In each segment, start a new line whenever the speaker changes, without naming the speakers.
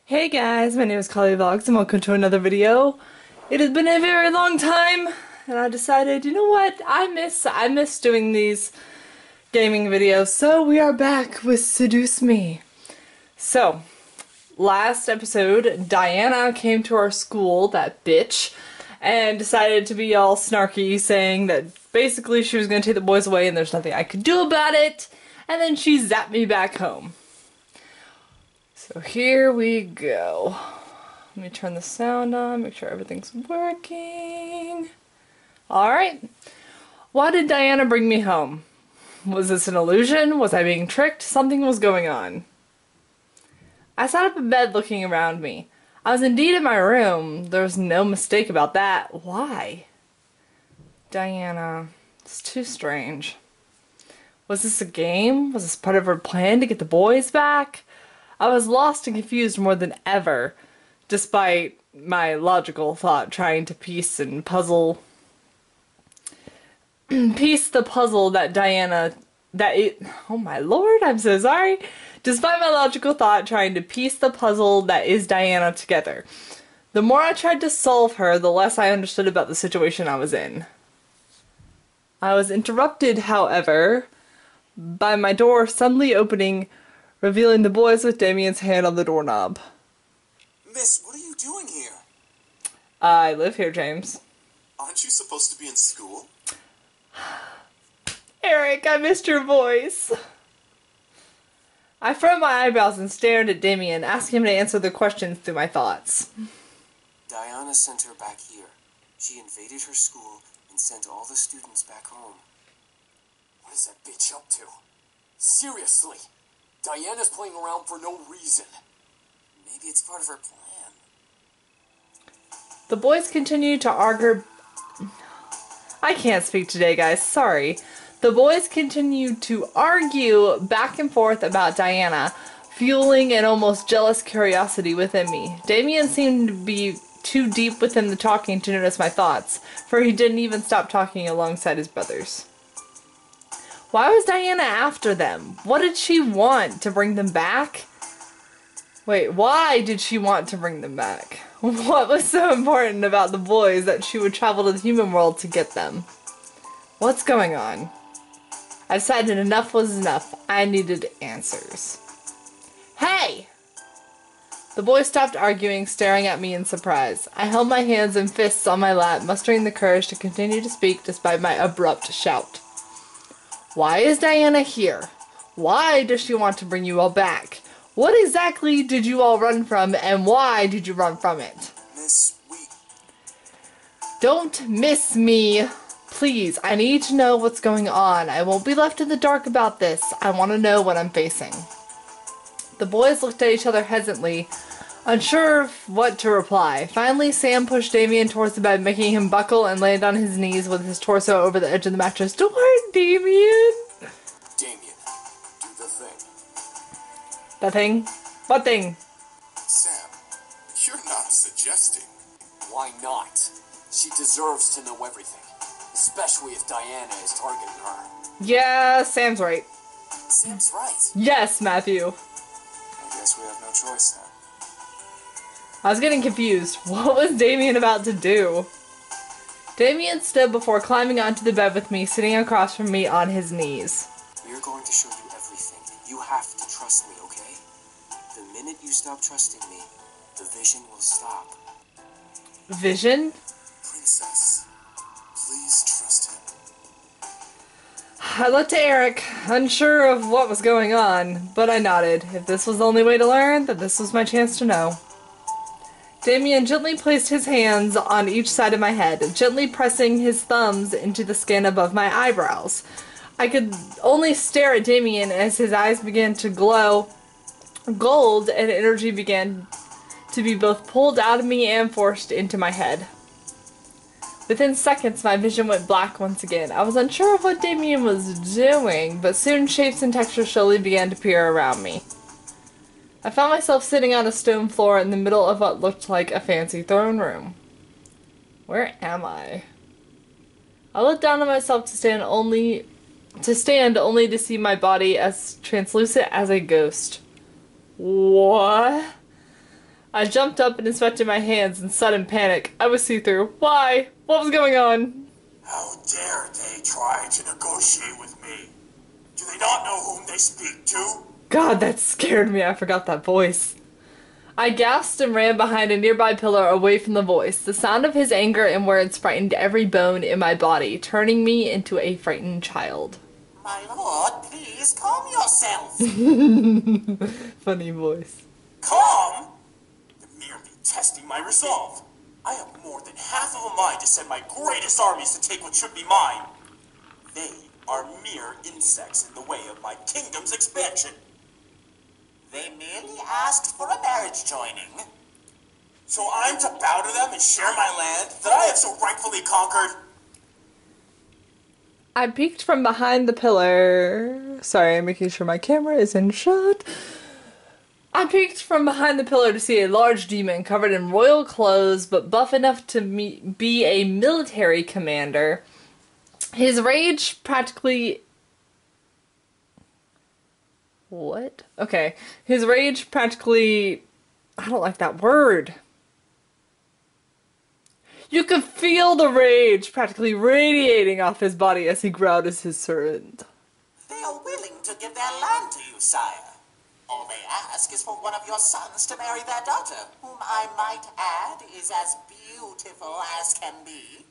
Hey guys, my name is Kali Vlogs and welcome to another video. It has been a very long time and I decided, you know what, I miss doing these gaming videos, so we are back with Seduce Me. So, last episode, Diana came to our school, that bitch, and decided to be all snarky, saying that basically she was going to take the boys away and there's nothing I could do about it, and then she zapped me back home. So here we go. Let me turn the sound on, make sure everything's working. Alright. Why did Diana bring me home? Was this an illusion? Was I being tricked? Something was going on. I sat up in bed looking around me. I was indeed in my room. There was no mistake about that. Why? Diana. It's too strange. Was this a game? Was this part of her plan to get the boys back? I was lost and confused more than ever, despite my logical thought trying to piece the puzzle that oh my lord, I'm so sorry. Despite my logical thought trying to piece the puzzle that is Diana together. The more I tried to solve her, the less I understood about the situation I was in. I was interrupted, however, by my door suddenly opening, revealing the boys with Damien's hand on the doorknob.
Miss, what are you doing here?
I live here, James.
Aren't you supposed to be in school?
Erik, I missed your voice. I furrowed my eyebrows and stared at Damien, asking him to answer the questions through my thoughts.
Diana sent her back here. She invaded her school and sent all the students back home. What is that bitch up to? Seriously? Diana's playing around for no reason. Maybe it's part of her plan.
The boys continued to argue. I can't speak today, guys. Sorry. The boys continued to argue back and forth about Diana, fueling an almost jealous curiosity within me. Damien seemed to be too deep within the talking to notice my thoughts, for he didn't even stop talking alongside his brothers. Why was Diana after them? What did she want? To bring them back? Wait, why did she want to bring them back? What was so important about the boys that she would travel to the human world to get them? What's going on? I decided enough was enough. I needed answers. Hey! The boys stopped arguing, staring at me in surprise. I held my hands and fists on my lap, mustering the courage to continue to speak despite my abrupt shout. Why is Diana here? Why does she want to bring you all back? What exactly did you all run from, and why did you run from it?
Miss,
Don't miss me. Please, I need to know what's going on. I won't be left in the dark about this. I want to know what I'm facing. The boys looked at each other hesitantly, unsure of what to reply. Finally, Sam pushed Damien towards the bed, making him buckle and land on his knees with his torso over the edge of the mattress. Don't hurt Damien!
Damien, do the thing.
The thing? What thing?
Sam, you're not suggesting. Why not? She deserves to know everything. Especially if Diana is targeting her.
Yeah, Sam's right.
Sam's right.
Yes, Matthew.
I guess we have no choice then.
I was getting confused. What was Damien about to do? Damien stood before climbing onto the bed with me, sitting across from me on his knees.
We're going to show you everything. You have to trust me, okay? The minute you stop trusting me, the vision will stop.
Vision?
Princess, please trust him.
I looked at Erik, unsure of what was going on, but I nodded. If this was the only way to learn, then this was my chance to know. Damien gently placed his hands on each side of my head, gently pressing his thumbs into the skin above my eyebrows. I could only stare at Damien as his eyes began to glow gold and energy began to be both pulled out of me and forced into my head. Within seconds, my vision went black once again. I was unsure of what Damien was doing, but soon shapes and textures slowly began to appear around me. I found myself sitting on a stone floor in the middle of what looked like a fancy throne room. Where am I? I looked down on myself to stand only to see my body as translucent as a ghost. What? I jumped up and inspected my hands in sudden panic. I was see-through. Why? What was going on?
How dare they try to negotiate with me? Do they not know whom they speak to?
God, that scared me. I forgot that voice. I gasped and ran behind a nearby pillar away from the voice. The sound of his anger and words frightened every bone in my body, turning me into a frightened child.
My lord, please calm yourself.
Funny voice.
Calm? You're merely testing my resolve. I have more than half of a mind to send my greatest armies to take what should be mine. They are mere insects in the way of my kingdom's expansion. They merely asked for a marriage joining. So I'm to bow to them and share my land that I have so rightfully conquered?
I peeked from behind the pillar. Sorry, I'm making sure my camera is in shot. I peeked from behind the pillar to see a large demon covered in royal clothes but buff enough to be a military commander. His rage practically... What? Okay. His rage practically... I don't like that word. You could feel the rage practically radiating off his body as he growled as his servant.
They are willing to give their land to you, sire. All they ask is for one of your sons to marry their daughter, whom I might add is as beautiful as can be.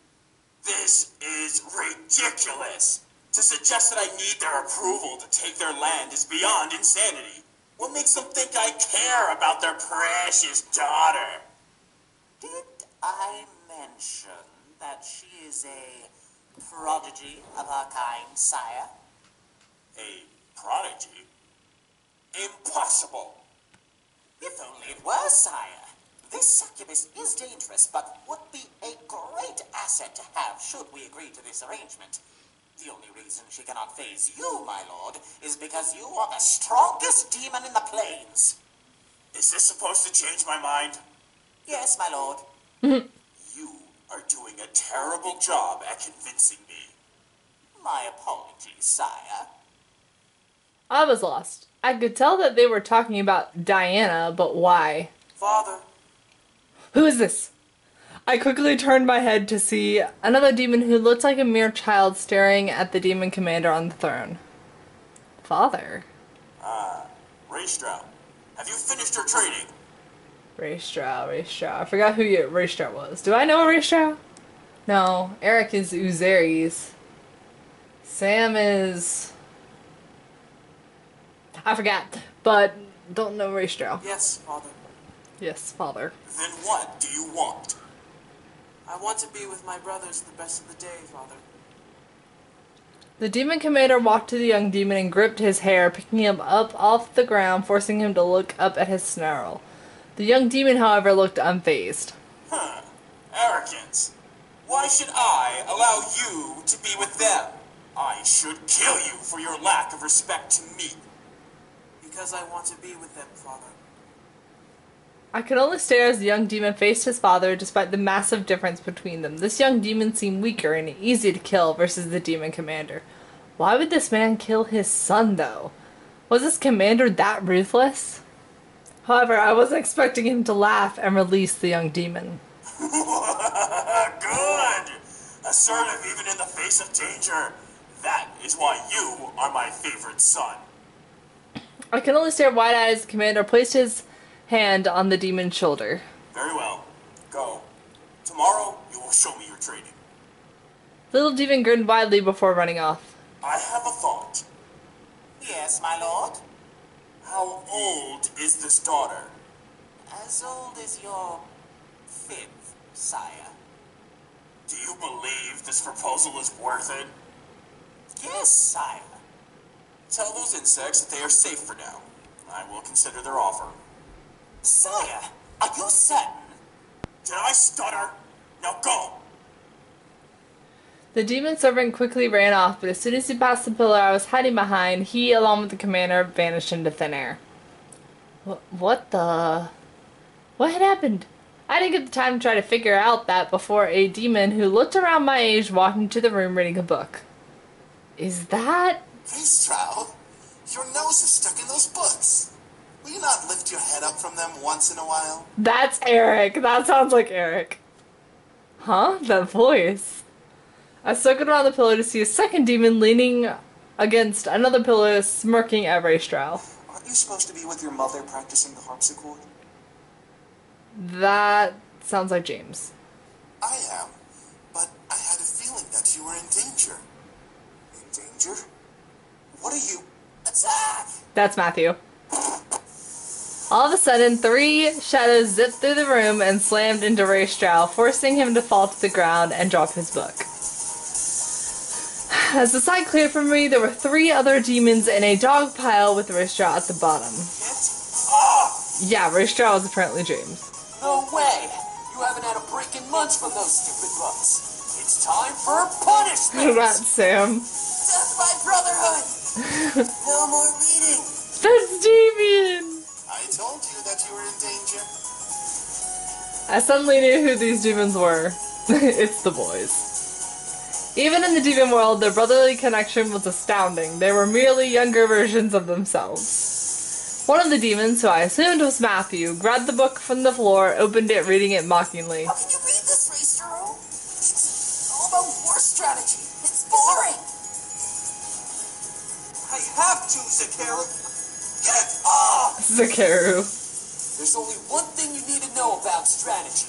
This is ridiculous. To suggest that I need their approval to take their land is beyond insanity. What makes them think I care about their precious daughter? Did I mention that she is a prodigy of her kind, sire? A prodigy? Impossible! If only it were, sire. This succubus is dangerous, but would be a great asset to have should we agree to this arrangement. The only reason she cannot faze you, my lord, is because you are the strongest demon in the plains. Is this supposed to change my mind? Yes, my lord. You are doing a terrible job at convincing me. My apologies, sire.
I was lost. I could tell that they were talking about Diana, but why?
Father.
Who is this? I quickly turned my head to see another demon who looked like a mere child staring at the demon commander on the throne. Father.
Raystrow. Have you finished your training?
Raystrow. I forgot who Raystrow was. Do I know Raystrow? No. Erik is Uzaries. Sam is... I forgot, but don't know Raystrow.
Yes, Father.
Yes, Father.
Then what do you want? I want to be with my brothers the best of the day, Father.
The demon commander walked to the young demon and gripped his hair, picking him up off the ground, forcing him to look up at his snarl. The young demon, however, looked unfazed.
Arrogance. Why should I allow you to be with them? I should kill you for your lack of respect to me. Because I want to be with them, Father.
I could only stare as the young demon faced his father, despite the massive difference between them. This young demon seemed weaker and easy to kill versus the demon commander. Why would this man kill his son, though? Was this commander that ruthless? However, I wasn't expecting him to laugh and release the young demon.
Good! Assertive even in the face of danger. That is why you are my favorite son.
I could only stare wide-eyed as the commander placed his hand on the demon's shoulder.
Very well. Go. Tomorrow, you will show me your training.
Little demon grinned widely before running off.
I have a thought. Yes, my lord? How old is this daughter? As old as your fifth, sire. Do you believe this proposal is worth it? Yes, sire. Tell those insects that they are safe for now. I will consider their offer. Sire, are you certain? Did I stutter? Now go!
The demon servant quickly ran off, but as soon as he passed the pillar I was hiding behind, he, along with the commander, vanished into thin air. What the... What had happened? I didn't get the time to try to figure out that before a demon who looked around my age walked into the room reading a book. Is that...
Raystrow, your nose is stuck in those books.
Will you not lift your head up from them once in a while?
That's Erik. That sounds like Erik. Huh? That voice. I circled around the pillar to see a second demon leaning against another pillar, smirking at Raystrow.
Aren't you supposed to be with your mother practicing the harpsichord?
That sounds like James.
I am, but I had a feeling that you were in danger. In danger? What are you... Attack!
That's Matthew. All of a sudden, 3 shadows zipped through the room and slammed into Raystrow, forcing him to fall to the ground and drop his book. As the sight cleared for me, there were 3 other demons in a dog pile with Raystrow at the bottom. Yeah, Raystrow is apparently James.
No way! You haven't had a break in lunch from those stupid bugs. It's time for punishment!
That's Sam.
Death by brotherhood! No more reading!
That's Damien!
I told you that you were in danger.
I suddenly knew who these demons were. It's the boys. Even in the demon world, their brotherly connection was astounding. They were merely younger versions of themselves. One of the demons, who I assumed was Matthew, grabbed the book from the floor, opened it, reading it mockingly.
How can you read this, Raystro? It's all about war strategy. It's boring.
I have to, Zakaru. Get off!
Zakaru.
There's only one thing you need to know about strategy.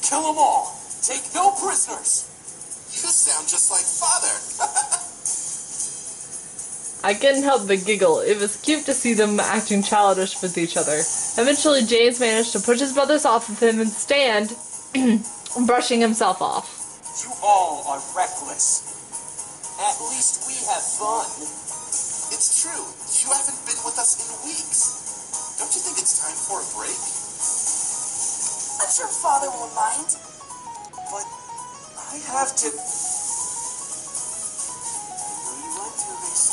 Kill them all. Take no prisoners.
You sound just like Father.
I couldn't help but giggle. It was cute to see them acting childish with each other. Eventually, James managed to push his brothers off of him and stand, brushing himself off.
You all are reckless. At least we have fun.
It's true. You haven't been with us in weeks. Don't you think it's time for a break?
I'm sure Father won't mind.
But I have to...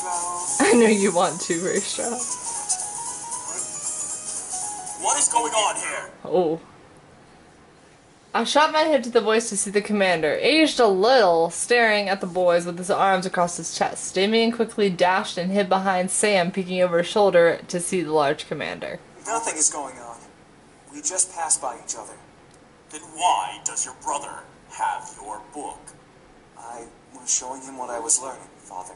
I know you want to, Raystrow.
What is going on here?
Oh. I shot my head to the voice to see the commander, aged a little, staring at the boys with his arms across his chest. Damien quickly dashed and hid behind Sam, peeking over his shoulder to see the large commander.
Nothing is going on. We just passed by each other.
Then why does your brother have your book?
I was showing him what I was learning, Father.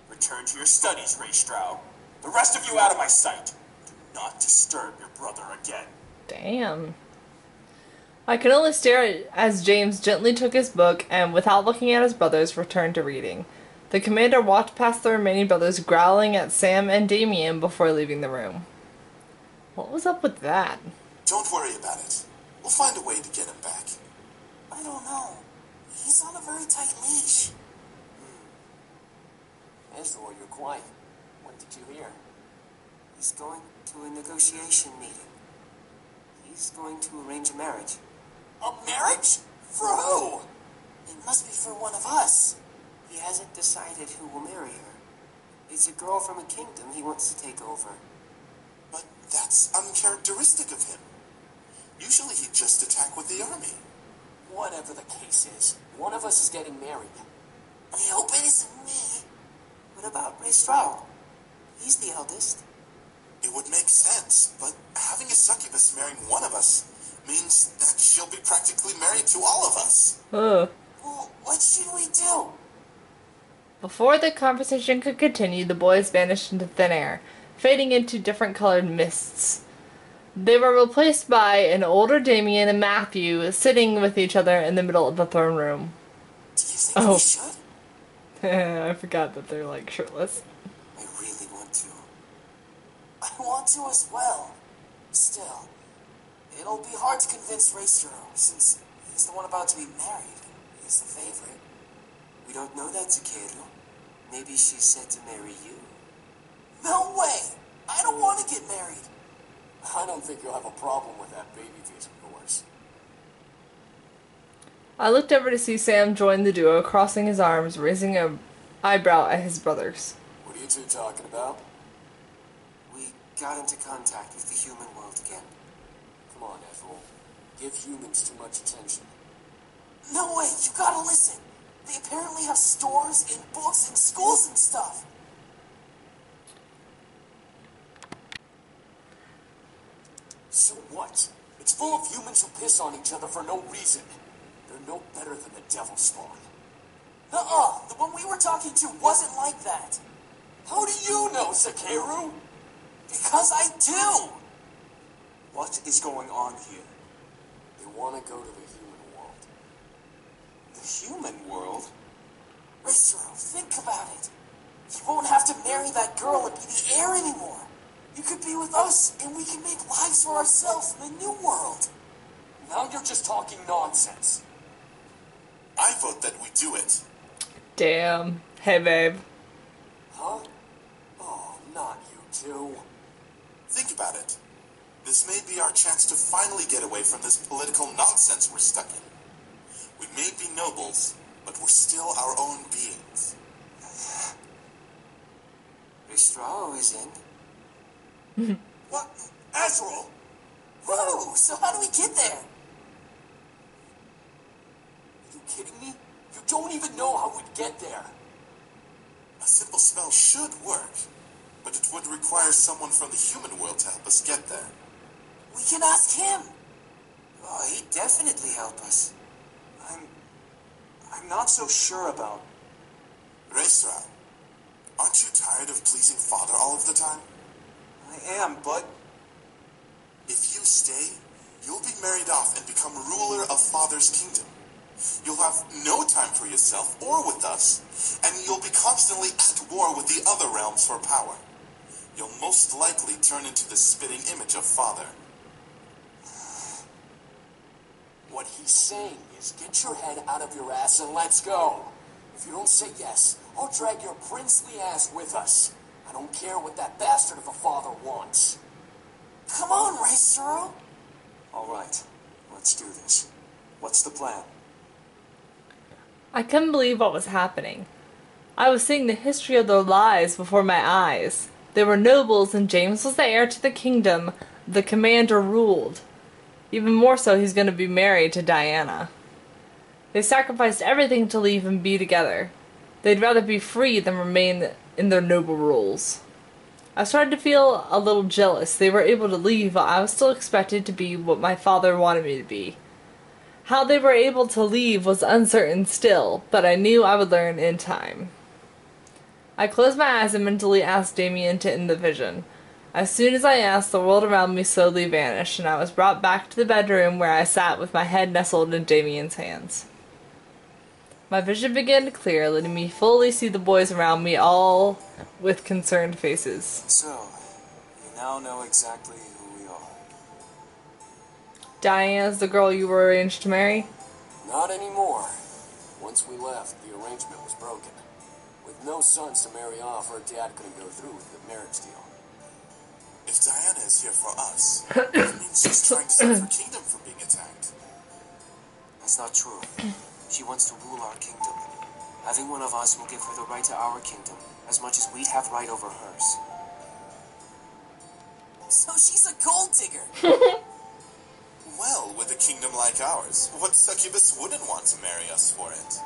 Return to your studies, Raystrow. The rest of you out of my sight. Do not disturb your brother again.
Damn. I could only stare as James gently took his book and, without looking at his brothers, returned to reading. The commander walked past the remaining brothers, growling at Sam and Damien before leaving the room. What was up with that?
Don't worry about it. We'll find a way to get him back.
I don't know. He's on a very tight leash. Ezra, you're quiet. What did you hear?
He's going to a negotiation meeting. He's going to arrange a marriage.
A marriage? For who? It must be for one of us.
He hasn't decided who will marry her. It's a girl from a kingdom he wants to take over.
But that's uncharacteristic of him. Usually he'd just attack with the army.
Whatever the case is, one of us is getting married. I hope it isn't me.
What about Raystrow? He's the eldest.
It would make sense, but having a succubus marrying one of us means that she'll be practically married to all of us.
Ugh.
Well, what should we do?
Before the conversation could continue, the boys vanished into thin air, fading into different colored mists. They were replaced by an older Damien and Matthew sitting with each other in the middle of the throne room.
Do you think we should?
I forgot that they're like shirtless.
I really want to.
I want to as well. Still, it'll be hard to convince Raystro, since he's the one about to be married. He's the favorite.
We don't know that, Zakaru. Maybe she's set to marry you.
No way! I don't want to get married. I don't think you'll have a problem with that baby face of yours.
I looked over to see Sam join the duo, crossing his arms, raising an eyebrow at his brothers.
What are you two talking about?
We got into contact with the human world again.
Come on, Ethel. Give humans too much attention.
No way, you gotta listen. They apparently have stores and books and schools and stuff.
It's full of humans who piss on each other for no reason. They're no better than the devil spawn.
Nuh-uh, the one we were talking to wasn't like that.
How do you know, Sakeru?
Because I do!
What is going on here?
They want to go to the human world.
The human world?
Rizuru, think about it. You won't have to marry that girl and be the heir anymore. You could be with us, and we can make lives for ourselves in the new world.
Now you're just talking nonsense.
I vote that we do it.
Damn. Hey, babe.
Huh? Oh, not you two.
Think about it. This may be our chance to finally get away from this political nonsense we're stuck in. We may be nobles, but we're still our own beings.
Ristrao is in.
What? Azrael?
Whoa, so how do we get there?
Are you kidding me? You don't even know how we'd get there.
A simple spell should work, but it would require someone from the human world to help us get there.
We can ask him.
Oh, he'd definitely help us.
I'm not so sure about...
Reisra, aren't you tired of pleasing Father all of the time?
I am, but...
If you stay, you'll be married off and become ruler of Father's kingdom. You'll have no time for yourself or with us, and you'll be constantly at war with the other realms for power. You'll most likely turn into the spitting image of Father.
What he's saying is get your head out of your ass and let's go. If you don't say yes, I'll drag your princely ass with us. I don't care what that bastard of a father wants.
Come on, Rizuru.
All right, let's do this. What's the plan?
I couldn't believe what was happening. I was seeing the history of their lives before my eyes. They were nobles and James was the heir to the kingdom the commander ruled. Even more so, he's going to be married to Diana. They sacrificed everything to leave and be together. They'd rather be free than remain in their noble roles. I started to feel a little jealous. They were able to leave while I was still expected to be what my father wanted me to be. How they were able to leave was uncertain still, but I knew I would learn in time. I closed my eyes and mentally asked Damien to end the vision. As soon as I asked, the world around me slowly vanished, and I was brought back to the bedroom where I sat with my head nestled in Damien's hands. My vision began to clear, letting me fully see the boys around me, all with concerned faces.
So, you now know exactly who we are.
Diana's the girl you were arranged to marry?
Not anymore. Once we left, the arrangement was broken. With no sons to marry off, her dad couldn't go through with the marriage deal.
If Diana is here for us, that means she's trying to save her kingdom from being attacked.
That's not true. She wants to rule our kingdom. Having one of us will give her the right to our kingdom, as much as we have right over hers.
So she's a gold digger.
Well, with a kingdom like ours, what succubus wouldn't want to marry us for it?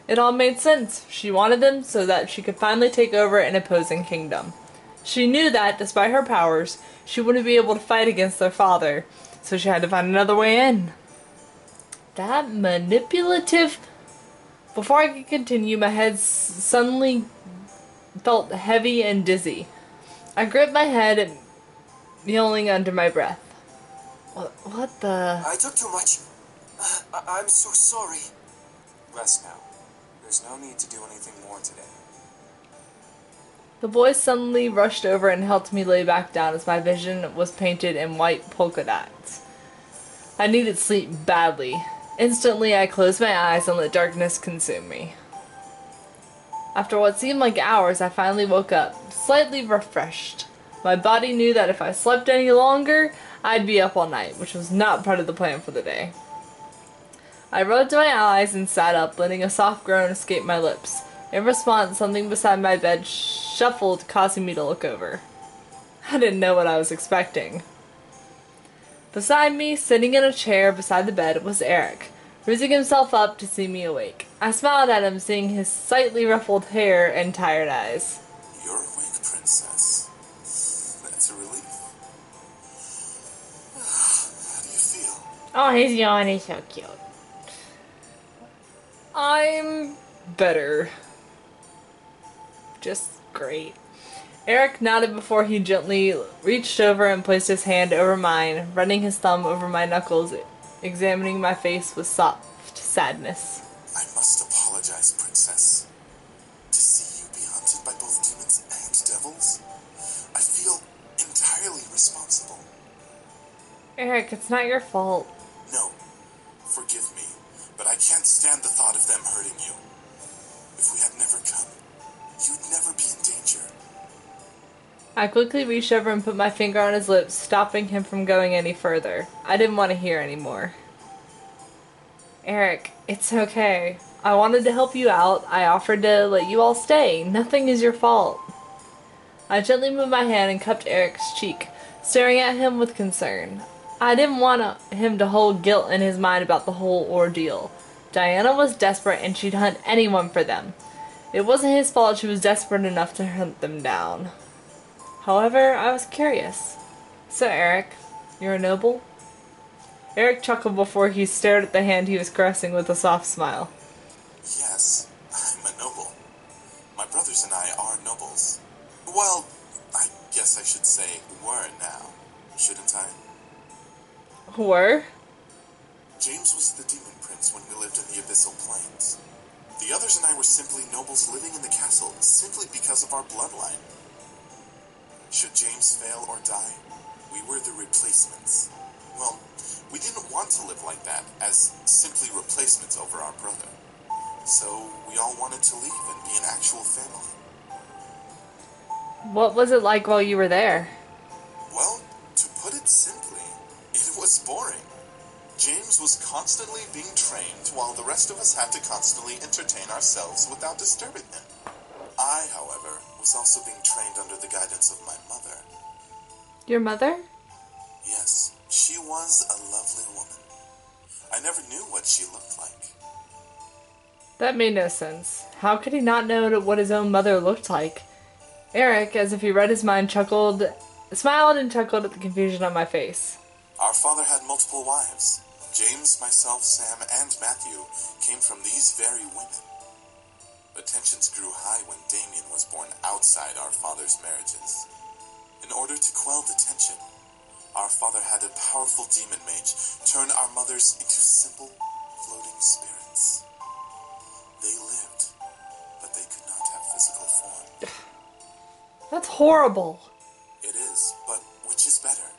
It all made sense. She wanted them so that she could finally take over an opposing kingdom. She knew that, despite her powers, she wouldn't be able to fight against their father, so she had to find another way in. That manipulative... Before I could continue, my head suddenly felt heavy and dizzy. I gripped my head, yelling under my breath. What the...
I took too much. I'm so sorry.
Rest now. There's no need to do anything more today.
The boys suddenly rushed over and helped me lay back down as my vision was painted in white polka dots. I needed sleep badly. Instantly, I closed my eyes and let darkness consume me. After what seemed like hours, I finally woke up, slightly refreshed. My body knew that if I slept any longer, I'd be up all night, which was not part of the plan for the day. I rubbed my eyes and sat up, letting a soft groan escape my lips. In response, something beside my bed shuffled, causing me to look over. I didn't know what I was expecting. Beside me, sitting in a chair beside the bed, was Erik, raising himself up to see me awake. I smiled at him, seeing his slightly ruffled hair and tired eyes.
You're awake, princess. That's a relief.
Oh, his yawn is so cute. I'm better. Just great. Erik nodded before he gently reached over and placed his hand over mine, running his thumb over my knuckles, examining my face with soft sadness.
I must apologize, Princess. To see you be hunted by both demons and devils, I feel entirely responsible.
Erik, it's not your fault.
No, forgive me, but I can't stand the thought of them hurting you. If we had never come, you'd never be in danger.
I quickly reached over and put my finger on his lips, stopping him from going any further. I didn't want to hear anymore. Erik, it's okay. I wanted to help you out. I offered to let you all stay. Nothing is your fault. I gently moved my hand and cupped Erik's cheek, staring at him with concern. I didn't want him to hold guilt in his mind about the whole ordeal. Diana was desperate and she'd hunt anyone for them. It wasn't his fault she was desperate enough to hunt them down. However, I was curious. So, Erik, you're a noble? Erik chuckled before he stared at the hand he was caressing with a soft smile.
Yes, I'm a noble. My brothers and I are nobles. Well, I guess I should say were now, shouldn't I?
Were?
James was the demon prince when we lived in the abyssal plains. The others and I were simply nobles living in the castle simply because of our bloodline. Should James fail or die, we were the replacements. Well, we didn't want to live like that, as simply replacements over our brother. So we all wanted to leave and be an actual family.
What was it like while you were there?
Well, to put it simply, it was boring. James was constantly being trained while the rest of us had to constantly entertain ourselves without disturbing him. I, however, was also being trained under the guidance of my mother.
Your mother?
Yes, she was a lovely woman. I never knew what she looked like.
That made no sense. How could he not know what his own mother looked like? Erik, as if he read his mind, smiled and chuckled at the confusion on my face.
Our father had multiple wives. James, myself, Sam, and Matthew came from these very women. But tensions grew high when Damien was born outside our father's marriages. In order to quell the tension, our father had a powerful demon mage turn our mothers into simple, floating spirits. They lived, but they could not have physical form.
That's horrible.
It is, but which is better?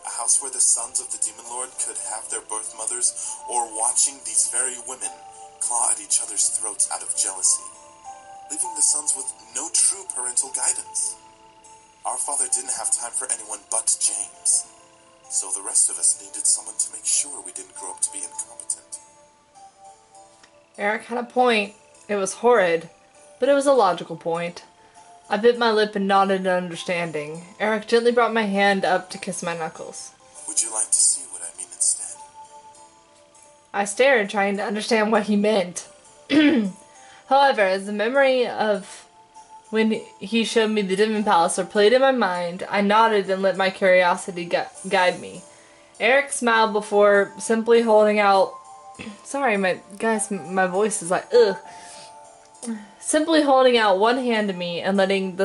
A house where the sons of the Demon Lord could have their birth mothers, or watching these very women claw at each other's throats out of jealousy, leaving the sons with no true parental guidance. Our father didn't have time for anyone but James, so the rest of us needed someone to make sure we didn't grow up to be incompetent.
Erik had a point. It was horrid, but it was a logical point. I bit my lip and nodded in understanding. Erik gently brought my hand up to kiss my knuckles.
Would you like to see what I mean instead?
I stared, trying to understand what he meant. However, as the memory of when he showed me the Demon Palace replayed in my mind, I nodded and let my curiosity guide me. Erik smiled before simply holding out... Sorry, my voice is like, ugh. Simply holding out one hand to me and letting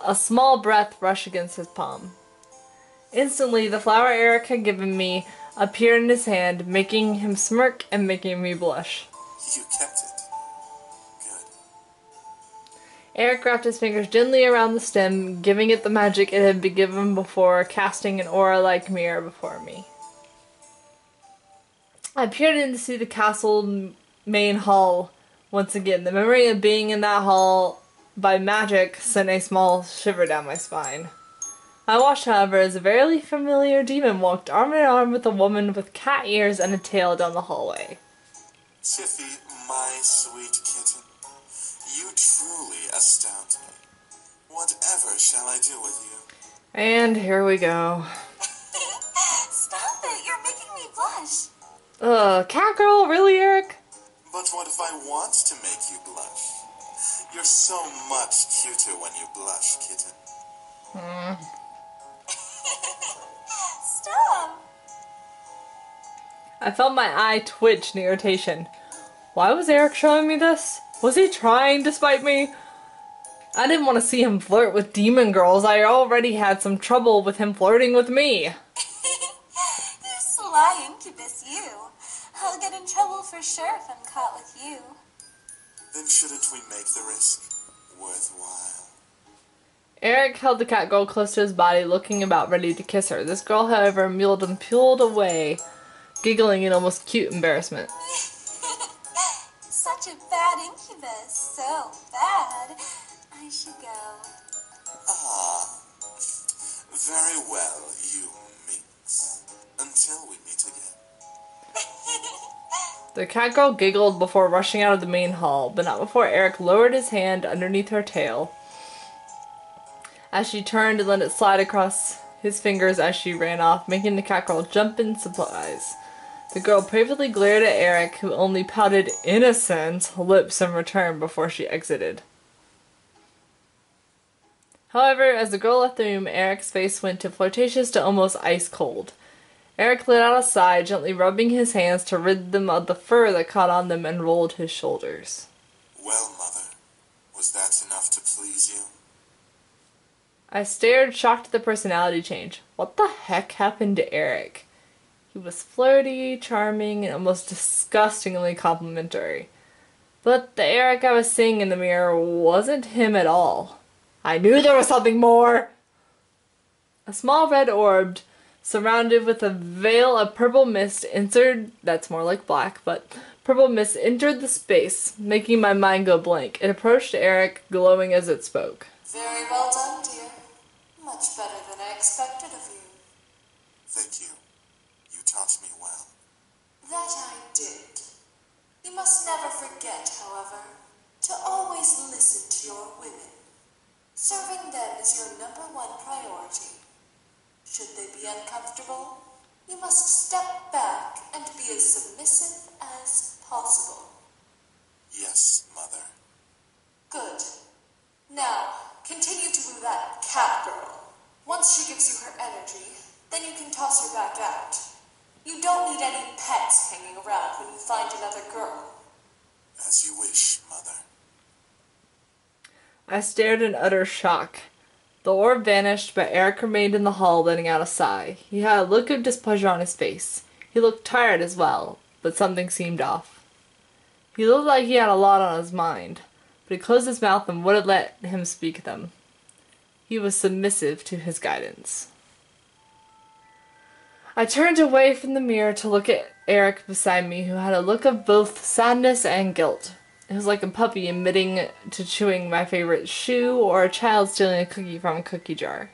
a small breath brush against his palm. Instantly, the flower Erik had given me appeared in his hand, making him smirk and making me blush.
You kept it. Good.
Erik wrapped his fingers gently around the stem, giving it the magic it had been given before, casting an aura-like mirror before me. I peered in to see the castle main hall once again. The memory of being in that hall by magic sent a small shiver down my spine. I watched, however, as a very familiar demon walked arm in arm with a woman with cat ears and a tail down the hallway.
Tiffy, my sweet kitten, you truly astound me. Whatever shall I do with you?
And here we go.
Stop it, you're making me blush.
Cat girl? Really, Erik?
But what if I want to make you blush? You're so much cuter when you blush, kitten.
Stop.
I felt my eye twitch in irritation. Why was Erik showing me this? Was he trying to spite me? I didn't want to see him flirt with demon girls. I already had some trouble with him flirting with me.
You sly incubus, you. I'll get in trouble for sure if I'm caught with you.
Then shouldn't we make the risk worthwhile?
Erik held the cat girl close to his body, looking about ready to kiss her. This girl, however, mewed and pulled away, giggling in almost cute embarrassment.
Such a bad incubus. So bad. I should go.
Ah, very well, you minx. Until we meet again.
The cat girl giggled before rushing out of the main hall, but not before Erik lowered his hand underneath her tail. As she turned and let it slide across his fingers as she ran off, making the cat girl jump in surprise. The girl bravely glared at Erik, who only pouted innocent lips in return before she exited. However, as the girl left the room, Erik's face went to flirtatious to almost ice cold. Erik let out a sigh, gently rubbing his hands to rid them of the fur that caught on them, and rolled his shoulders.
Well, Mother, was that enough to please you?
I stared, shocked at the personality change. What the heck happened to Erik? He was flirty, charming, and almost disgustingly complimentary. But the Erik I was seeing in the mirror wasn't him at all. I knew there was something more! A small red orb, surrounded with a veil of purple mist, that's more like black, but purple mist entered the space, making my mind go blank. It approached Erik, glowing as it spoke.
Very well done, dear. Much better than I expected of you.
Thank you. You taught me well.
That I did. You must never forget, however, to always listen to your women. Serving them is your #1 priority. Should they be uncomfortable, you must step back and be as submissive as possible.
Yes, Mother.
Good. Now, continue to woo that cat girl. Once she gives you her energy, then you can toss her back out. You don't need any pets hanging around when you find another girl.
As you wish, Mother.
I stared in utter shock. The orb vanished, but Erik remained in the hall, letting out a sigh. He had a look of displeasure on his face. He looked tired as well, but something seemed off. He looked like he had a lot on his mind, but he closed his mouth and wouldn't let him speak them. He was submissive to his guidance. I turned away from the mirror to look at Erik beside me, who had a look of both sadness and guilt. It was like a puppy admitting to chewing my favorite shoe, or a child stealing a cookie from a cookie jar.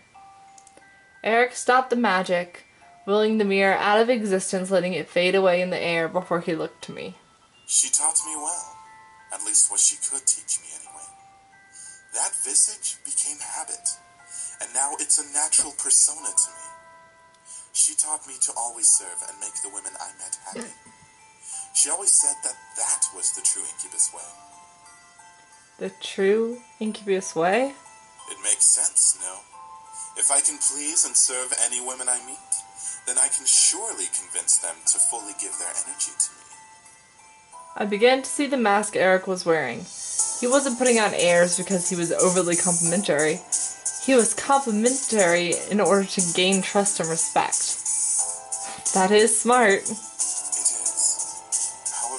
Erik stopped the magic, willing the mirror out of existence, letting it fade away in the air before he looked to me.
She taught me well. At least what she could teach me anyway. That visage became habit, and now it's a natural persona to me. She taught me to always serve and make the women I met happy. She always said that that was the true incubus way.
The true incubus way?
It makes sense, no? If I can please and serve any women I meet, then I can surely convince them to fully give their energy to me.
I began to see the mask Erik was wearing. He wasn't putting on airs because he was overly complimentary. He was complimentary in order to gain trust and respect. That is smart.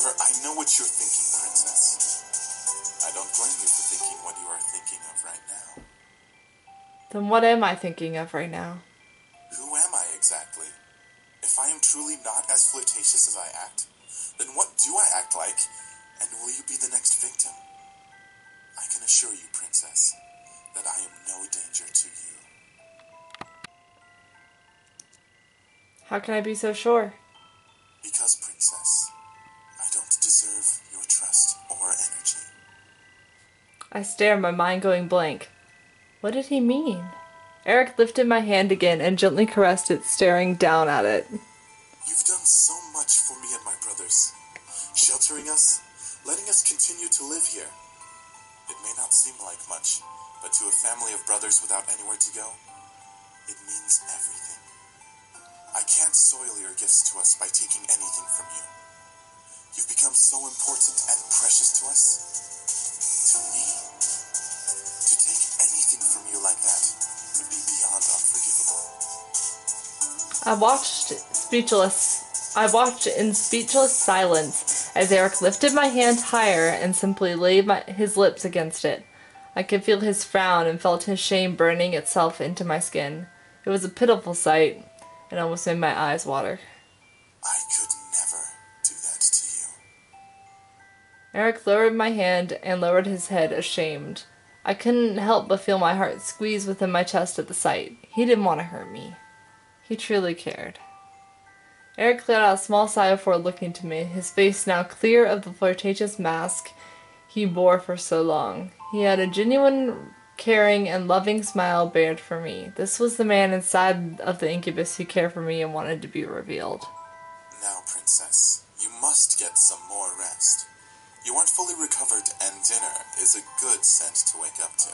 I know what you're thinking, Princess. I don't blame you for thinking what you are thinking of right now.
Then what am I thinking of right now?
Who am I exactly? If I am truly not as flirtatious as I act, then what do I act like, and will you be the next victim? I can assure you, Princess, that I am no danger to you.
How can I be so sure?
Because, Princess, I don't deserve your trust or energy.
I stared, my mind going blank. What did he mean? Erik lifted my hand again and gently caressed it, staring down at it.
You've done so much for me and my brothers, sheltering us, letting us continue to live here. It may not seem like much, but to a family of brothers without anywhere to go, it means everything. I can't soil your gifts to us by taking anything from you. You've become so important and precious to us. To me, to take anything from you like that would be beyond unforgivable.
I watched in speechless silence as Erik lifted my hand higher and simply laid his lips against it. I could feel his frown and felt his shame burning itself into my skin. It was a pitiful sight, and almost made my eyes water.
I could never do that to you.
Erik lowered my hand and lowered his head, ashamed. I couldn't help but feel my heart squeeze within my chest at the sight. He didn't want to hurt me. He truly cared. Erik let out a small sigh before looking to me, his face now clear of the flirtatious mask he bore for so long. He had a genuine, caring, and loving smile bared for me. This was the man inside of the incubus who cared for me and wanted to be revealed.
Now, Princess, you must get some more rest. You aren't fully recovered, and dinner is a good scent to wake up to.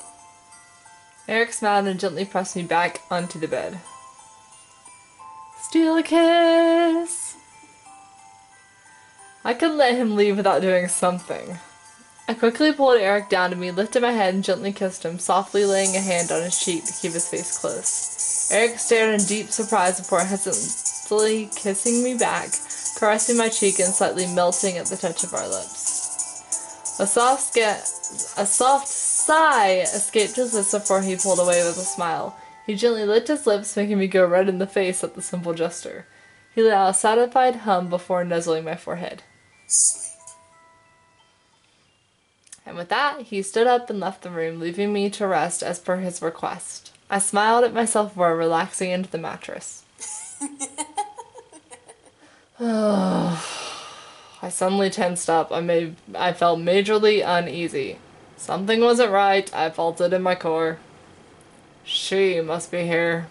Erik smiled and gently pressed me back onto the bed. Steal a kiss! I couldn't let him leave without doing something. I quickly pulled Erik down to me, lifted my head, and gently kissed him, softly laying a hand on his cheek to keep his face close. Erik stared in deep surprise before hesitantly kissing me back, caressing my cheek and slightly melting at the touch of our lips. A soft sigh escaped his lips before he pulled away with a smile. He gently licked his lips, making me go red in the face at the simple gesture. He let out a satisfied hum before nuzzling my forehead.
Sleep.
And with that, he stood up and left the room, leaving me to rest as per his request. I smiled at myself before relaxing into the mattress. I suddenly tensed up. I felt majorly uneasy. Something wasn't right. I felt it in my core. She must be here.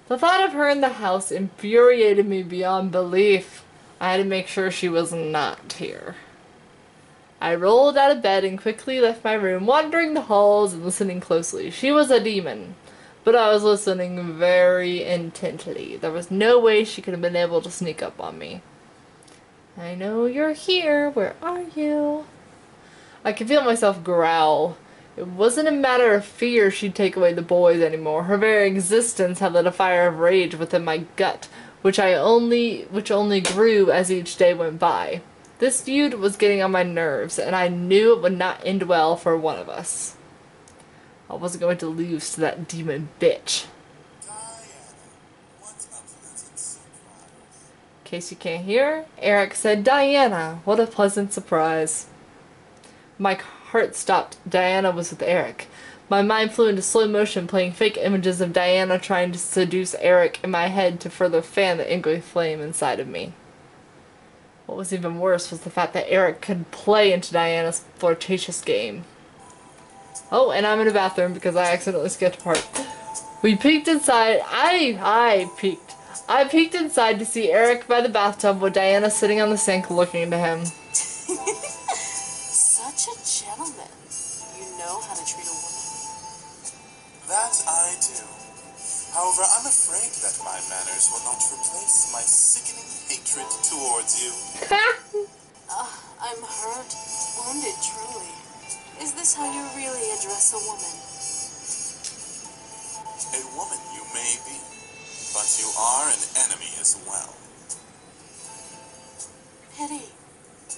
The thought of her in the house infuriated me beyond belief. I had to make sure she was not here. I rolled out of bed and quickly left my room, wandering the halls and listening closely. She was a demon, but I was listening very intently. There was no way she could have been able to sneak up on me. I know you're here. Where are you? I could feel myself growl. It wasn't a matter of fear she'd take away the boys anymore. Her very existence had lit a fire of rage within my gut, which only grew as each day went by. This feud was getting on my nerves, and I knew it would not end well for one of us. I wasn't going to lose to that demon bitch. In case you can't hear, Erik said, "Diana, what a pleasant surprise." My heart stopped. Diana was with Erik. My mind flew into slow motion, playing fake images of Diana trying to seduce Erik in my head to further fan the angry flame inside of me. What was even worse was the fact that Erik could play into Diana's flirtatious game. Oh, and I'm in the bathroom because I accidentally skipped a part. We peeked inside. I peeked. I peeked inside to see Erik by the bathtub with Diana sitting on the sink looking into him.
Such a gentleman. You know how to treat a woman.
That I do. However, I'm afraid that my manners will not replace my sickening hatred towards you.
I'm hurt, wounded, truly. Is this how you really address a woman?
A woman you may be, but you are an enemy as well.
Pity.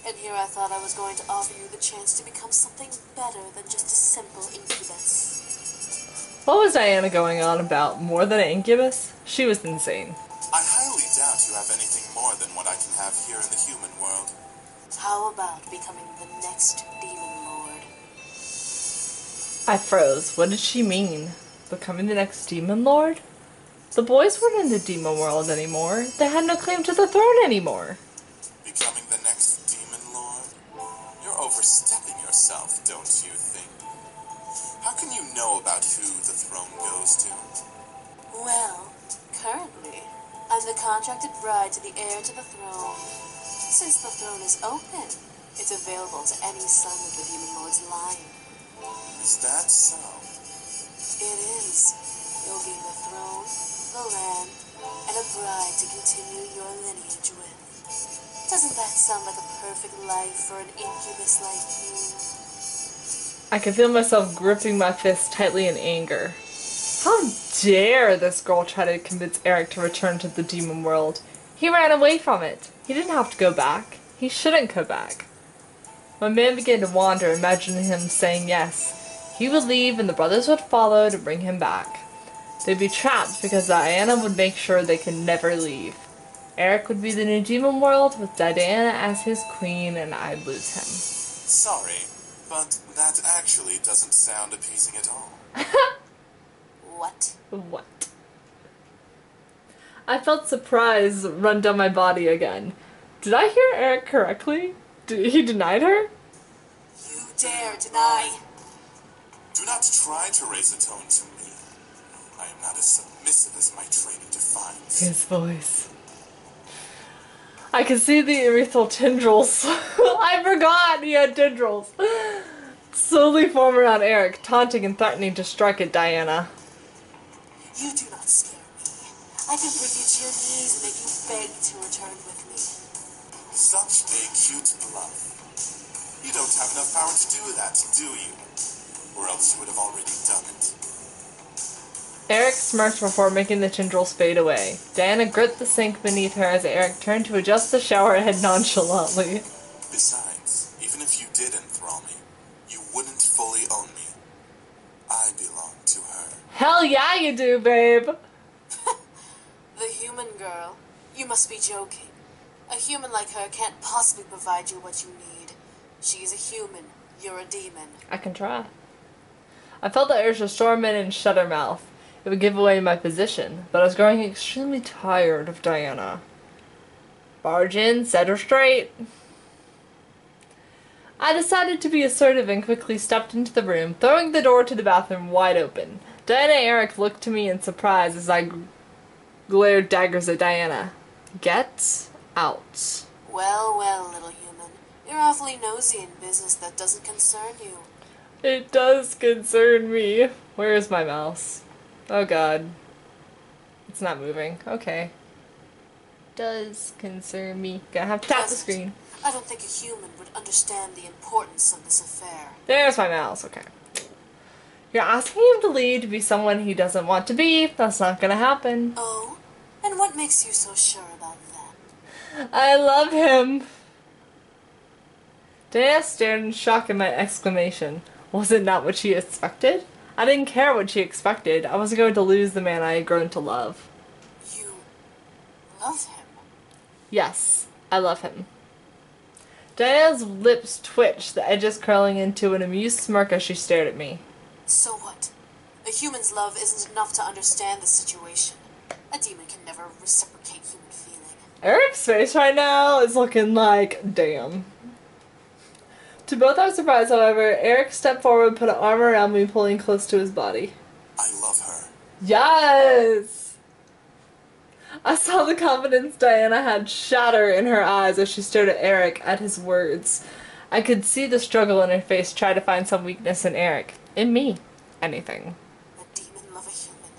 And here I thought I was going to offer you the chance to become something better than just a simple incubus.
What was Diana going on about? More than an incubus? She was insane.
I highly doubt you have anything more than what I can have here in the human world.
How about becoming the next demon lord?
I froze. What did she mean? Becoming the next demon lord? The boys weren't in the demon world anymore. They had no claim to the throne anymore.
Becoming the next demon lord? You're overstepping yourself, don't you think? How can you know about who the throne goes to?
Well, currently, I'm the contracted bride to the heir to the throne. Since the throne is open, it's available to any son of the demon lord's line.
Is that so?
It is. You'll gain the throne, the land, and a bride to continue your lineage with. Doesn't that sound like a perfect life for an incubus like you?
I can feel myself gripping my fist tightly in anger. How dare this girl try to convince Erik to return to the demon world? He ran away from it. He didn't have to go back. He shouldn't go back. My man began to wander, imagining him saying yes. He would leave and the brothers would follow to bring him back. They'd be trapped because Diana would make sure they could never leave. Erik would be the new demon world with Diana as his queen, and I'd lose him.
Sorry, but that actually doesn't sound appeasing at all.
What?
What? I felt surprise run down my body again. Did I hear Erik correctly? He denied her?
You dare deny?
Do not try to raise a tone to me. I am not as submissive as my training defines.
His voice. I could see the urethral tendrils. I forgot he had tendrils. Slowly form around Erik, taunting and threatening to strike at Diana.
You do not scare me. I can bring you to your knees and make you beg to return with me.
Such a cute bluff. You don't have enough power to do that, do you? Or else you would have already done it.
Erik smirked before making the tendrils fade away. Diana gripped the sink beneath her as Erik turned to adjust the shower head nonchalantly.
Besides, even if you did enthrall me, you wouldn't fully own me. I belong to her.
Hell yeah you do, babe!
The human girl? You must be joking. A human like her can't possibly provide you what you need. She's a human. You're a demon.
I can try. I felt the urge to storm in and shut her mouth. It would give away my position, but I was growing extremely tired of Diana. Barge in, set her straight. I decided to be assertive and quickly stepped into the room, throwing the door to the bathroom wide open. Diana and Erik looked to me in surprise as I glared daggers at Diana. Get out.
Well, well, little human. You're awfully nosy in business that doesn't concern you.
It does concern me. Where is my mouse? Oh god. It's not moving. Okay. Does concern me. Gonna have to tap the screen.
I don't think a human would understand the importance of this affair.
There's my mouse. Okay. You're asking him to leave to be someone he doesn't want to be. That's not gonna happen.
Oh? And what makes you so sure about that?
I love him. Diana stared in shock at my exclamation. Was it not what she expected? I didn't care what she expected. I wasn't going to lose the man I had grown to love.
You love him?
Yes, I love him. Diana's lips twitched, the edges curling into an amused smirk as she stared at me.
So what? A human's love isn't enough to understand the situation. A demon can never reciprocate human feeling.
Erik's face right now is looking like, damn. To both our surprise, however, Erik stepped forward, put an arm around me, pulling close to his body.
I love her.
Yes! I saw the confidence Diana had shatter in her eyes as she stared at Erik at his words. I could see the struggle in her face, try to find some weakness in Erik. In me. Anything.
A demon love a human.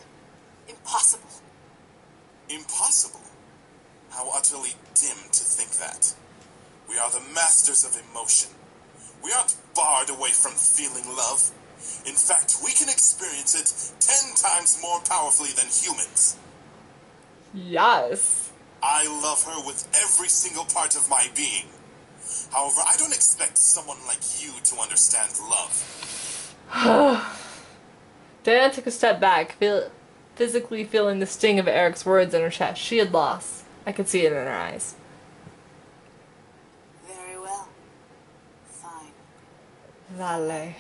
Impossible.
Impossible? How utterly dim to think that. We are the masters of emotion. We aren't barred away from feeling love. In fact, we can experience it 10 times more powerfully than humans.
Yes.
I love her with every single part of my being. However, I don't expect someone like you to understand love.
Diana took a step back, physically feeling the sting of Erik's words in her chest. She had lost. I could see it in her eyes.
Very well. Fine.
Vale.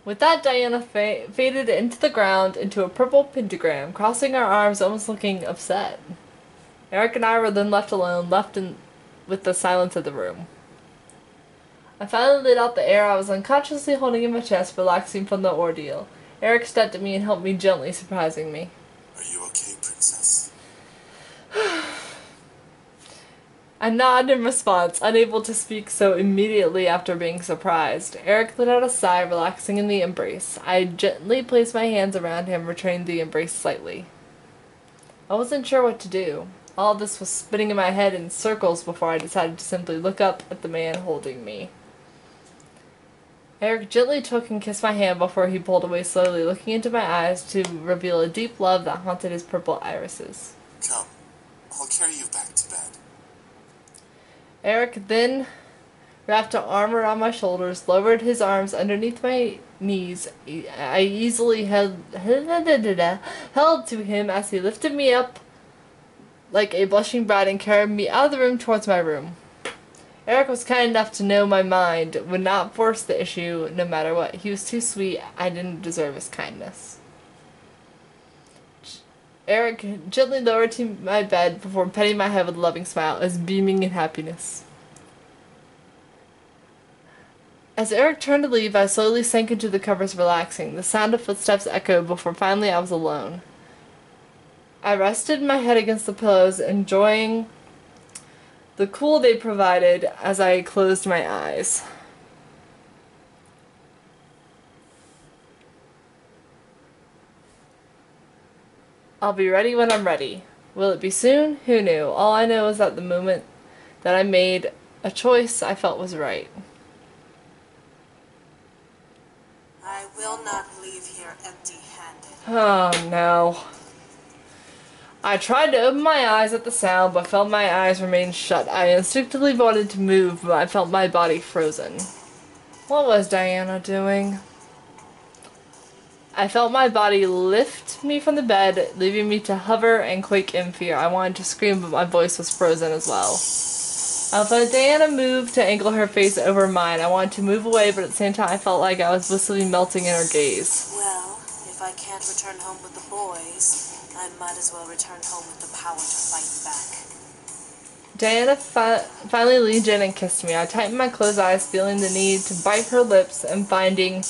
With that, Diana faded into the ground into a purple pentagram, crossing her arms, almost looking upset. Erik and I were then left alone, with the silence of the room. I finally let out the air I was unconsciously holding in my chest, relaxing from the ordeal. Erik stepped at me and helped me gently, surprising me.
Are you okay, princess?
I nodded in response, unable to speak so immediately after being surprised. Erik let out a sigh, relaxing in the embrace. I gently placed my hands around him, returning the embrace slightly. I wasn't sure what to do. All this was spinning in my head in circles before I decided to simply look up at the man holding me. Erik gently took and kissed my hand before he pulled away slowly, looking into my eyes to reveal a deep love that haunted his purple irises.
Come, I'll carry you back to bed.
Erik then wrapped an arm around my shoulders, lowered his arms underneath my knees. I easily held to him as he lifted me up like a blushing bride and carried me out of the room towards my room. Erik was kind enough to know my mind would not force the issue no matter what. He was too sweet. I didn't deserve his kindness. Erik gently lowered to my bed before petting my head with a loving smile, as beaming in happiness. As Erik turned to leave, I slowly sank into the covers, relaxing. The sound of footsteps echoed before finally I was alone. I rested my head against the pillows, enjoying the cool they provided as I closed my eyes. I'll be ready when I'm ready. Will it be soon? Who knew? All I know is that the moment that I made a choice I felt was right.
I will not leave here empty-handed.
Oh no. I tried to open my eyes at the sound, but felt my eyes remain shut. I instinctively wanted to move, but I felt my body frozen. What was Diana doing? I felt my body lift me from the bed, leaving me to hover and quake in fear. I wanted to scream, but my voice was frozen as well. I felt Diana move to angle her face over mine. I wanted to move away, but at the same time I felt like I was blissfully melting in her gaze.
Well, if I can't return home with the boys, I might as well return home with the power to fight back.
Diana finally leaned in and kissed me. I tightened my closed eyes, feeling the need to bite her lips and finding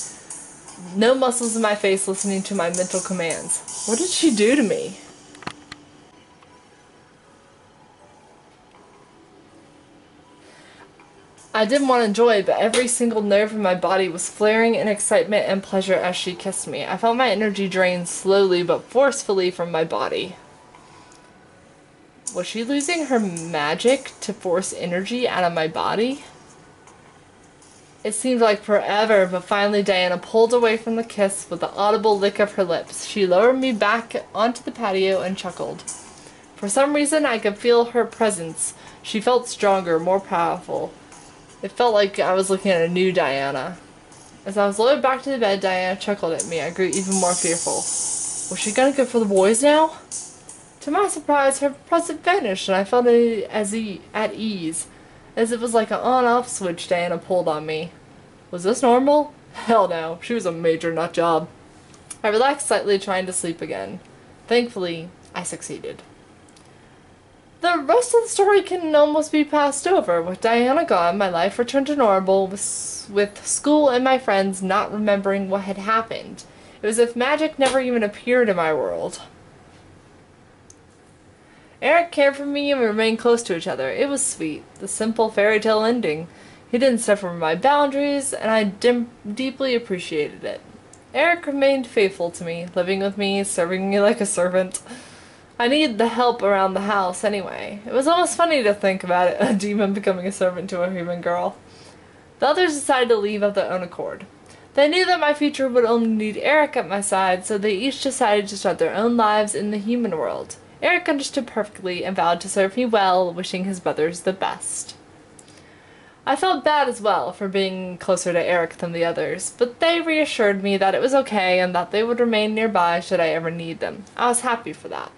no muscles in my face, listening to my mental commands. What did she do to me? I didn't want to enjoy it, but every single nerve in my body was flaring in excitement and pleasure as she kissed me. I felt my energy drain slowly but forcefully from my body. Was she losing her magic to force energy out of my body? It seemed like forever, but finally Diana pulled away from the kiss with an audible lick of her lips. She lowered me back onto the patio and chuckled. For some reason, I could feel her presence. She felt stronger, more powerful. It felt like I was looking at a new Diana. As I was lowered back to the bed, Diana chuckled at me. I grew even more fearful. Was she gonna go for the boys now? To my surprise, her presence vanished, and I felt at ease, as it was like an on-off switch Diana pulled on me. Was this normal? Hell no, she was a major nut job. I relaxed slightly, trying to sleep again. Thankfully, I succeeded. The rest of the story can almost be passed over. With Diana gone, my life returned to normal, with school and my friends not remembering what had happened. It was as if magic never even appeared in my world. Erik cared for me and we remained close to each other. It was sweet, the simple fairy tale ending. He didn't step over my boundaries, and I deeply appreciated it. Erik remained faithful to me, living with me, serving me like a servant. I needed the help around the house anyway. It was almost funny to think about it, a demon becoming a servant to a human girl. The others decided to leave of their own accord. They knew that my future would only need Erik at my side, so they each decided to start their own lives in the human world. Erik understood perfectly and vowed to serve me well, wishing his brothers the best. I felt bad as well for being closer to Erik than the others, but they reassured me that it was okay and that they would remain nearby should I ever need them. I was happy for that.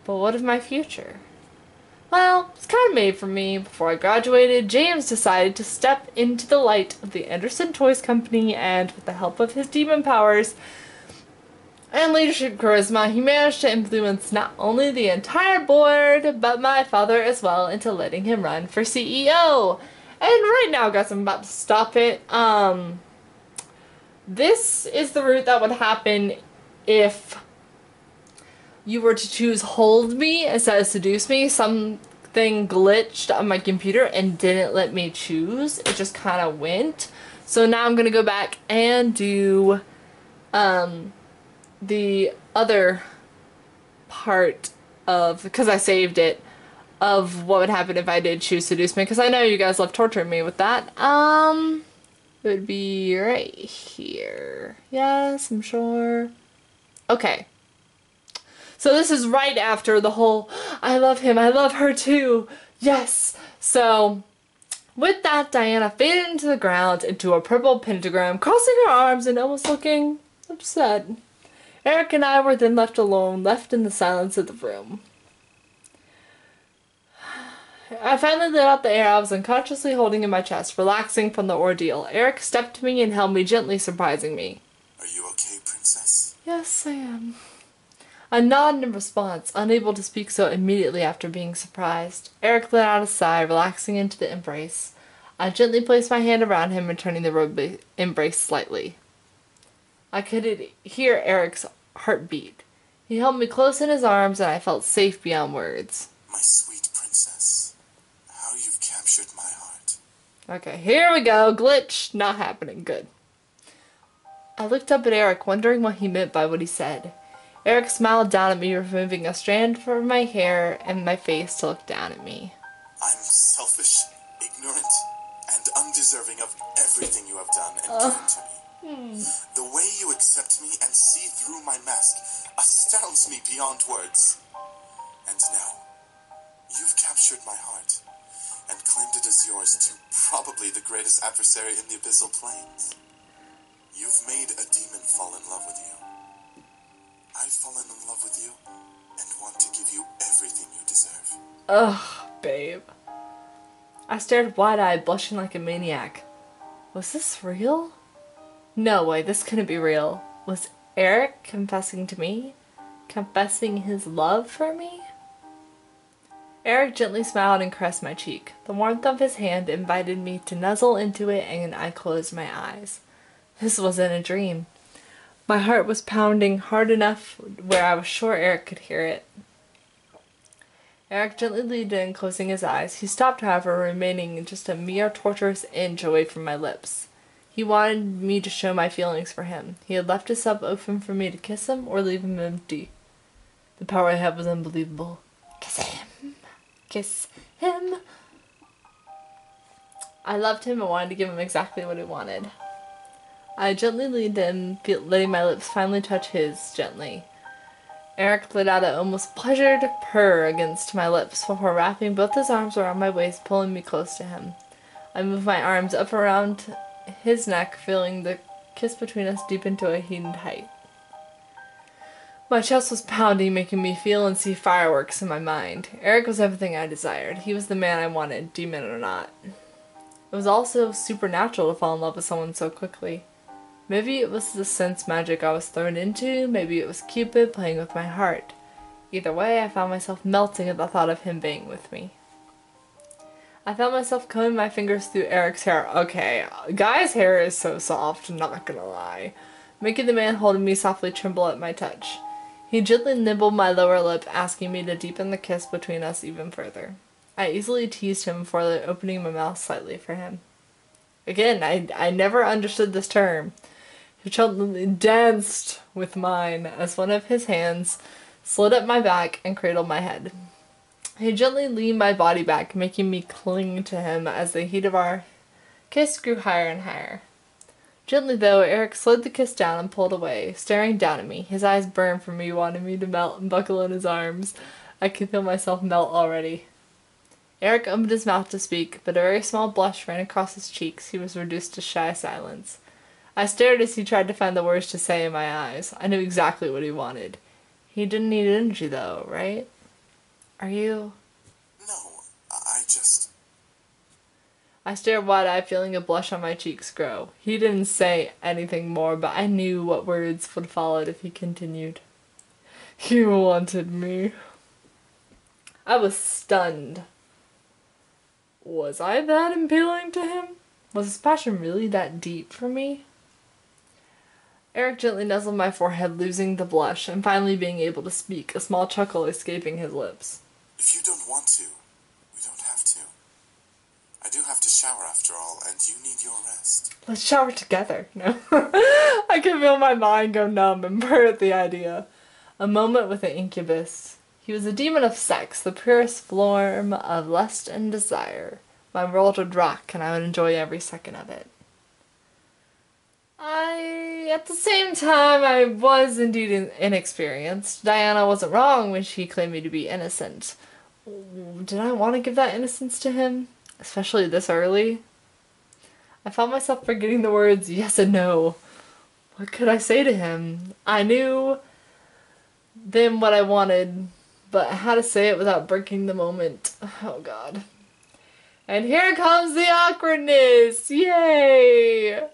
But what of my future? Well, it's kind of made for me. Before I graduated, James decided to step into the light of the Anderson Toys Company, and with the help of his demon powers and leadership charisma, he managed to influence not only the entire board, but my father as well, into letting him run for CEO. And right now, guys, I'm about to stop it. This is the route that would happen if you were to choose Hold Me instead of Seduce Me. Something glitched on my computer and didn't let me choose. It just kind of went. So now I'm going to go back and do the other part of, because I saved it, of what would happen if I did choose Seduce Me, because I know you guys love torturing me with that. It would be right here. Yes, I'm sure. Okay. So this is right after the whole, I love him, I love her too. Yes. So with that, Diana faded into the ground into a purple pentagram, crossing her arms and almost looking upset. Erik and I were then left alone, left in the silence of the room. I finally let out the air I was unconsciously holding in my chest, relaxing from the ordeal. Erik stepped to me and held me gently, surprising me.
Are you okay, princess?
Yes, I am. I nodded in response, unable to speak so immediately after being surprised. Erik let out a sigh, relaxing into the embrace. I gently placed my hand around him, returning the embrace slightly. I could hear Erik's heartbeat. He held me close in his arms, and I felt safe beyond words.
My sweet princess, how you've captured my heart.
Okay, here we go. Glitch. Not happening. Good. I looked up at Erik, wondering what he meant by what he said. Erik smiled down at me, removing a strand from my hair and my face to look down at me.
I'm selfish, ignorant, and undeserving of everything you have done and given to me. The way you accept me and see through my mask astounds me beyond words. And now, you've captured my heart and claimed it as yours to probably the greatest adversary in the abyssal plains. You've made a demon fall in love with you. I've fallen in love with you and want to give you everything you deserve.
Ugh, babe. I stared wide-eyed, blushing like a maniac. Was this real? No way, this couldn't be real. Was Erik confessing to me? Confessing his love for me? Erik gently smiled and caressed my cheek. The warmth of his hand invited me to nuzzle into it, and I closed my eyes. This wasn't a dream. My heart was pounding hard enough where I was sure Erik could hear it. Erik gently leaned in, closing his eyes. He stopped, however, remaining just a mere torturous inch away from my lips. He wanted me to show my feelings for him. He had left his sub open for me to kiss him or leave him empty. The power I had was unbelievable. Kiss him. Kiss him. I loved him and wanted to give him exactly what he wanted. I gently leaned in, letting my lips finally touch his gently. Erik let out an almost pleasured purr against my lips before wrapping both his arms around my waist, pulling me close to him. I moved my arms up around his neck, feeling the kiss between us deepen to a heated height. My chest was pounding, making me feel and see fireworks in my mind. Erik was everything I desired. He was the man I wanted, demon or not. It was also supernatural to fall in love with someone so quickly. Maybe it was the sense magic I was thrown into, maybe it was Cupid playing with my heart. Either way, I found myself melting at the thought of him being with me. I found myself combing my fingers through Erik's hair. Okay, guy's hair is so soft, not gonna lie. Making the man holding me softly tremble at my touch. He gently nibbled my lower lip, asking me to deepen the kiss between us even further. I easily teased him before opening my mouth slightly for him. Again, I never understood this term. He gently danced with mine as one of his hands slid up my back and cradled my head. He gently leaned my body back, making me cling to him as the heat of our kiss grew higher and higher. Gently, though, Erik slid the kiss down and pulled away, staring down at me. His eyes burned for me, wanting me to melt and buckle in his arms. I could feel myself melt already. Erik opened his mouth to speak, but a very small blush ran across his cheeks. He was reduced to shy silence. I stared as he tried to find the words to say in my eyes. I knew exactly what he wanted. He didn't need energy, though, right? Are you?
No, I just...
I stared wide-eyed, feeling a blush on my cheeks grow. He didn't say anything more, but I knew what words would follow if he continued. He wanted me. I was stunned. Was I that appealing to him? Was his passion really that deep for me? Erik gently nuzzled my forehead, losing the blush, and finally being able to speak, a small chuckle escaping his lips.
If you don't want to, we don't have to. I do have to shower after all, and you need your rest.
Let's shower together. No. I can feel my mind go numb and burn at the idea. A moment with an incubus. He was a demon of sex, the purest form of lust and desire. My world would rock, and I would enjoy every second of it. At the same time, I was indeed inexperienced. Diana wasn't wrong when she claimed me to be innocent. Did I want to give that innocence to him? Especially this early? I found myself forgetting the words yes and no. What could I say to him? I knew then what I wanted, but how to say it without breaking the moment. Oh god. And here comes the awkwardness! Yay!